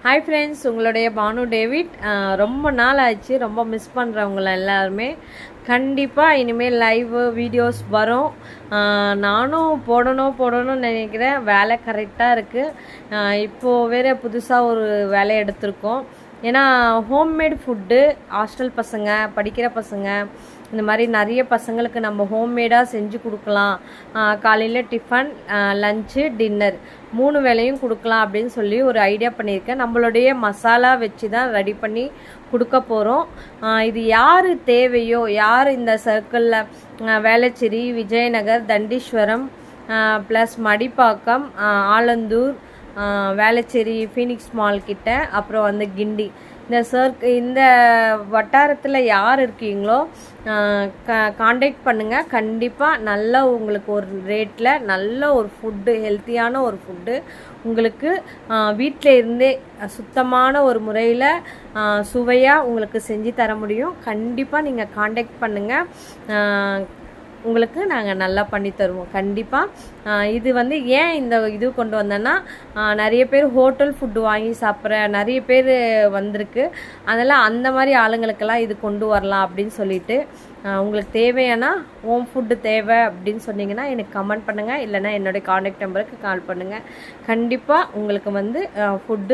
Hi friends, உங்களுடைய Banu David. ரொம்ப நாள் ஆச்சு, ரொம்ப மிஸ் பண்ணுறவங்கள எல்லாருமே. கண்டிப்பாக இனிமேல் லைவ் வீடியோஸ் வரும். நானும் போடணும்னு நினைக்கிறேன். வேலை கரெக்டாக இருக்குது. இப்போது வேறு புதுசாக ஒரு வேலை எடுத்திருக்கோம். ஏன்னா ஹோம்மேட் ஃபுட்டு, ஹாஸ்டல் பசங்க, படிக்கிற பசங்க, இந்த மாதிரி நிறைய பசங்களுக்கு நம்ம ஹோம்மேடாக செஞ்சு கொடுக்கலாம். காலையில் டிஃபன், லஞ்சு, டின்னர் 3 வேளையும் கொடுக்கலாம் அப்படின்னு சொல்லி ஒரு ஐடியா பண்ணியிருக்கேன். நம்மளுடைய மசாலா வச்சு தான் ரெடி பண்ணி கொடுக்க போகிறோம். இது யார் தேவையோ, யார் இந்த சர்க்கிளில் Velachery, Vijayanagar, Thandeeswaram, plus Madipakkam, Alandur, Velachery, Phoenix mall கிட்ட, அப்புறம் வந்து கிண்டி, இந்த வட்டாரத்தில் யார் இருக்கீங்களோ காண்டாக்ட் பண்ணுங்கள். கண்டிப்பாக நல்ல உங்களுக்கு ஒரு ரேட்டில் நல்ல ஒரு ஃபுட்டு, ஹெல்த்தியான ஒரு ஃபுட்டு உங்களுக்கு வீட்டில் இருந்தே சுத்தமான ஒரு முறையில் சுவையாக உங்களுக்கு செஞ்சு தர முடியும். கண்டிப்பாக நீங்கள் காண்டாக்ட் பண்ணுங்கள். உங்களுக்கு நாங்கள் நல்லா பண்ணி தருவோம். கண்டிப்பாக இது வந்து ஏன் இந்த இது கொண்டு வந்தேன்னா, நிறைய பேர் ஹோட்டல் ஃபுட்டு வாங்கி சாப்பிட்ற நிறைய பேர் வந்திருக்கு. அதனால் அந்த மாதிரி ஆளுங்களுக்கெல்லாம் இது கொண்டு வரலாம் அப்படின்னு சொல்லிட்டு, உங்களுக்கு தேவையானா ஹோம் ஃபுட்டு தேவை அப்படின்னு சொன்னீங்கன்னா எனக்கு கமெண்ட் பண்ணுங்கள். இல்லைனா என்னுடைய காண்டாக்ட் நம்பருக்கு கால் பண்ணுங்கள். கண்டிப்பாக உங்களுக்கு வந்து ஃபுட்டு